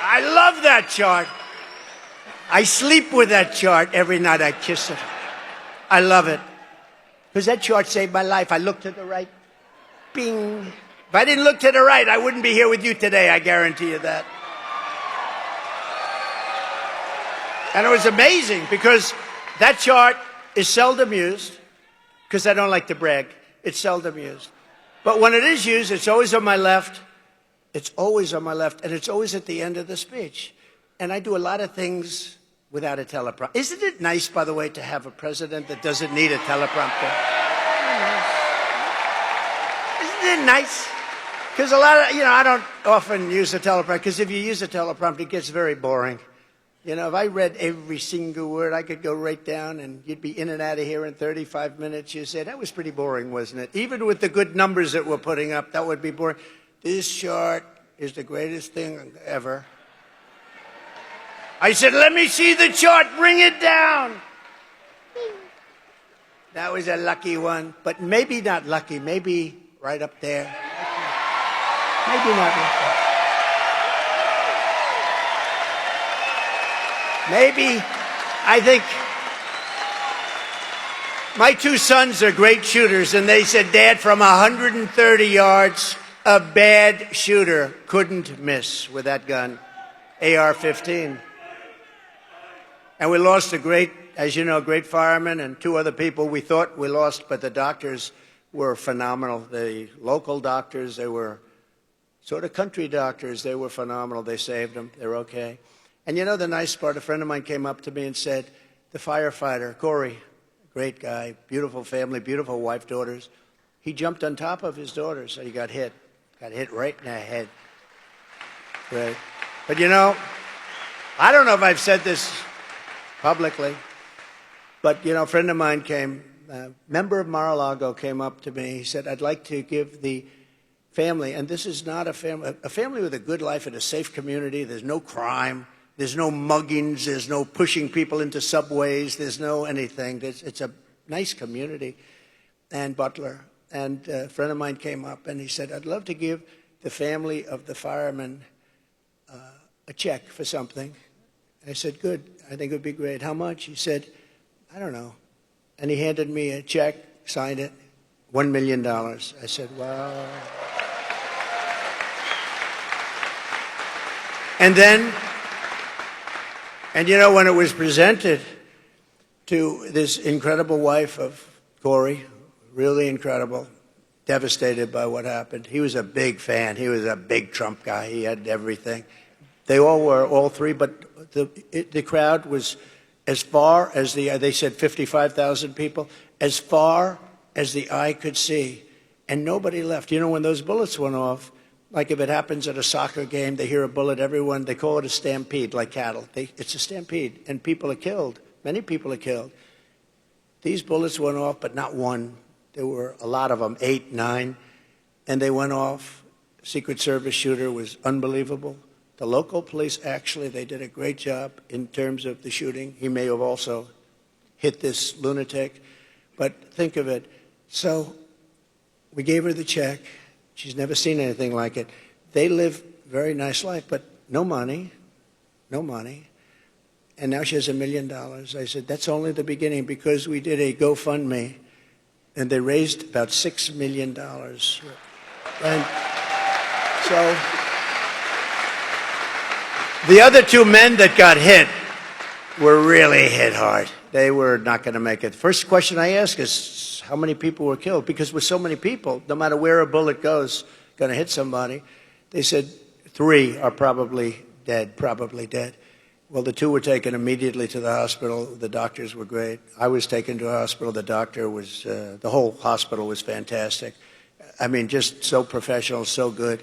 I love that chart. I sleep with that chart every night. I kiss it. I love it. Because that chart saved my life. I look to the right. Bing. If I didn't look to the right, I wouldn't be here with you today. I guarantee you that. And it was amazing because that chart is seldom used, because I don't like to brag. It's seldom used. But when it is used, it's always on my left. It's always on my left, and it's always at the end of the speech. And I do a lot of things without a teleprompter. Isn't it nice, by the way, to have a president that doesn't need a teleprompter? Isn't it nice? Because a lot of, I don't often use a teleprompter, because if you use a teleprompter, it gets very boring. If I read every single word, I could go right down and you'd be in and out of here in 35 minutes. You say, that was pretty boring, wasn't it? Even with the good numbers that we're putting up, that would be boring. This chart is the greatest thing ever. I said, let me see the chart, bring it down. That was a lucky one, but maybe not lucky, maybe right up there. Maybe not lucky. Maybe, I think, my two sons are great shooters, and they said, Dad, from 130 yards, a bad shooter couldn't miss with that gun, AR-15. And we lost a great, as you know, great fireman and two other people we thought we lost, but the doctors were phenomenal. The local doctors, they were sort of country doctors. They were phenomenal. They saved them. They're okay. And the nice part, a friend of mine came up to me and said, the firefighter, Corey, great guy, beautiful family, beautiful wife, daughters, he jumped on top of his daughters and he got hit right in the head. Right. But I don't know if I've said this publicly, but a friend of mine came, a member of Mar-a-Lago came up to me. He said, I'd like to give the family, and this is not a family with a good life in a safe community. There's no crime. There's no muggings. There's no pushing people into subways. There's no anything. It's a nice community. And Butler. And a friend of mine came up and he said, I'd love to give the family of the fireman a check for something. I said, good. I think it would be great. How much? He said, I don't know. And he handed me a check, signed it, $1 million. I said, wow. And then, when it was presented to this incredible wife of Corey, really incredible, devastated by what happened. He was a big fan. He was a big Trump guy. He had everything. They all were, all three, but the crowd was as far as they said 55,000 people, as far as the eye could see, and nobody left. When those bullets went off, like if it happens at a soccer game, they hear a bullet, everyone, they call it a stampede, like cattle. It's a stampede, and people are killed. Many people are killed. These bullets went off, but not one. There were a lot of them, 8, 9, and they went off. Secret Service shooter was unbelievable. The local police, actually, they did a great job in terms of the shooting. He may have also hit this lunatic, but think of it. So we gave her the check. She's never seen anything like it. They live a very nice life, but no money, no money. And now she has $1 million. I said, that's only the beginning, because we did a GoFundMe, and they raised about $6 million. And so the other two men that got hit were really hit hard. They were not going to make it. First question I ask is, how many people were killed? Because with so many people, no matter where a bullet goes, going to hit somebody. They said 3 are probably dead, Well, the 2 were taken immediately to the hospital. The doctors were great. I was taken to a hospital. The doctor was, the whole hospital was fantastic. I mean, just so professional, so good.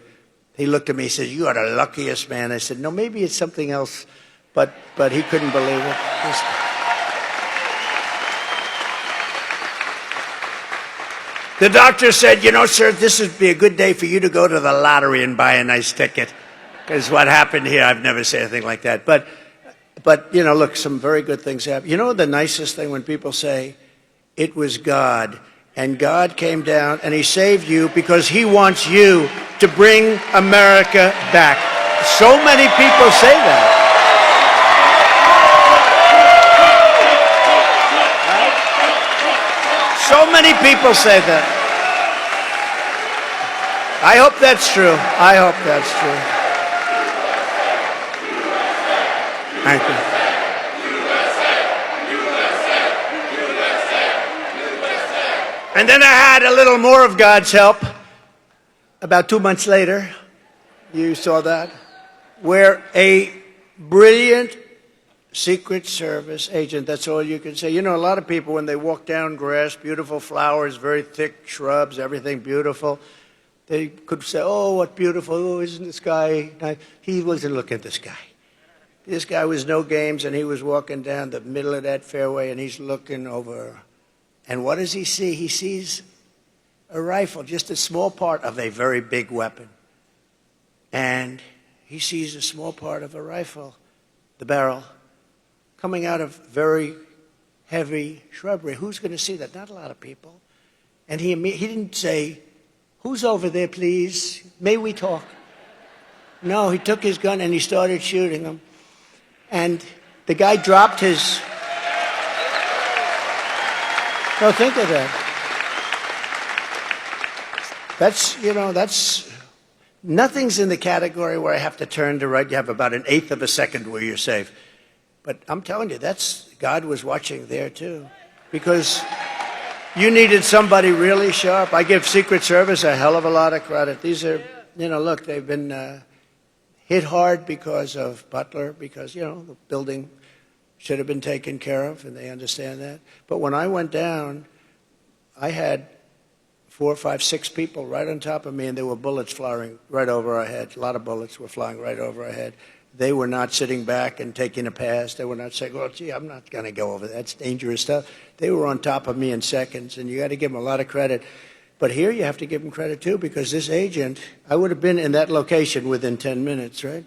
He looked at me, he said, you are the luckiest man. I said, no, maybe it's something else, but he couldn't believe it. The doctor said, sir, this would be a good day for you to go to the lottery and buy a nice ticket. Because what happened here, I've never said anything like that. But look, some very good things happened. The nicest thing when people say, it was God, and God came down and he saved you because he wants you to bring America back. So many people say that. So many people say that. I hope that's true. I hope that's true. Thank you. And then I had a little more of God's help about 2 months later. You saw that? Where a brilliant Secret Service agent, that's all you can say. You know, a lot of people, when they walk down grass, beautiful flowers, very thick shrubs, everything beautiful, they could say, oh, what beautiful, oh, isn't this guy nice? He wasn't looking at this guy. This guy was no games, and he was walking down the middle of that fairway, and he's looking over. And what does he see? He sees a rifle, just a small part of a very big weapon. And he sees a small part of a rifle, the barrel, coming out of very heavy shrubbery. Who's going to see that? Not a lot of people. And he didn't say, who's over there, please? May we talk? No, he took his gun and he started shooting him. And the guy dropped his... No, think of that. That's... Nothing's in the category where I have to turn to right. You have about 1/8 of a second where you're safe. But I'm telling you, God was watching there too. Because you needed somebody really sharp. I give Secret Service a hell of a lot of credit. These are, look, they've been hit hard because of Butler, because, the building should have been taken care of, and they understand that. But when I went down, I had 4, 5, 6 people right on top of me, and there were bullets flying right over our heads. A lot of bullets were flying right over our head. They were not sitting back and taking a pass. They were not saying, oh, gee, I'm not going to go over that. That's dangerous stuff. They were on top of me in seconds, and you got to give them a lot of credit. But here you have to give them credit, too, because this agent, I would have been in that location within 10 minutes, right?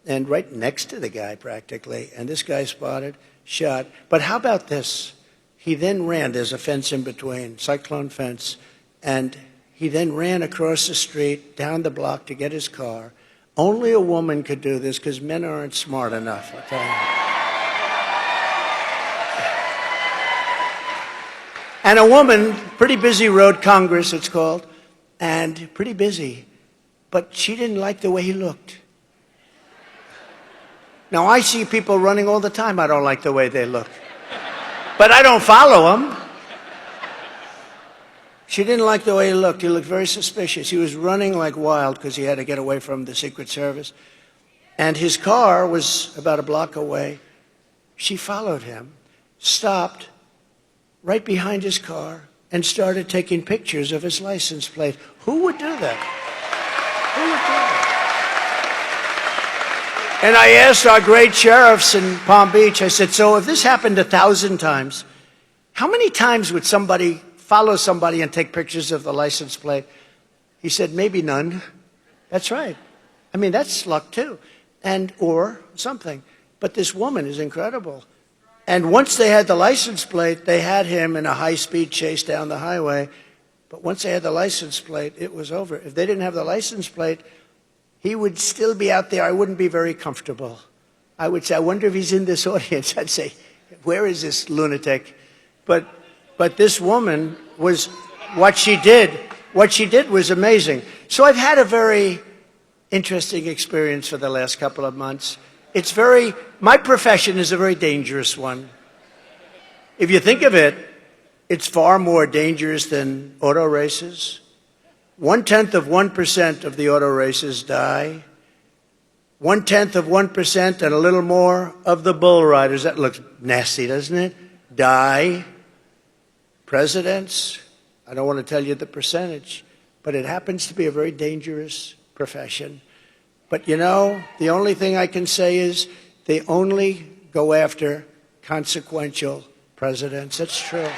And right next to the guy, practically. And this guy spotted, shot. But how about this? He then ran. There's a fence in between, cyclone fence. And he then ran across the street, down the block to get his car. Only a woman could do this because men aren't smart enough, I'll tell you. And a woman, pretty busy road, Congress it's called, and pretty busy. But she didn't like the way he looked. Now, I see people running all the time. I don't like the way they look. But I don't follow them. She didn't like the way he looked. He looked very suspicious. He was running like wild because he had to get away from the Secret Service. And his car was about a block away. She followed him, stopped right behind his car, and started taking pictures of his license plate. Who would do that? Who would do that? And I asked our great sheriffs in Palm Beach, I said, so if this happened 1,000 times, how many times would somebody follow somebody and take pictures of the license plate? He said, maybe none. That's right. I mean, that's luck too. Or something. But this woman is incredible. And once they had the license plate, they had him in a high-speed chase down the highway. But once they had the license plate, it was over. If they didn't have the license plate, he would still be out there. I wouldn't be very comfortable. I would say, I wonder if he's in this audience. I'd say, where is this lunatic? But this woman was, what she did was amazing. So I've had a very interesting experience for the last couple of months. My profession is a very dangerous one. If you think of it, it's far more dangerous than auto races. 0.1% of the auto races die. 0.1% and a little more of the bull riders, that looks nasty, doesn't it? Die. Presidents, I don't want to tell you the percentage, but it happens to be a very dangerous profession. But the only thing I can say is they only go after consequential presidents. That's true.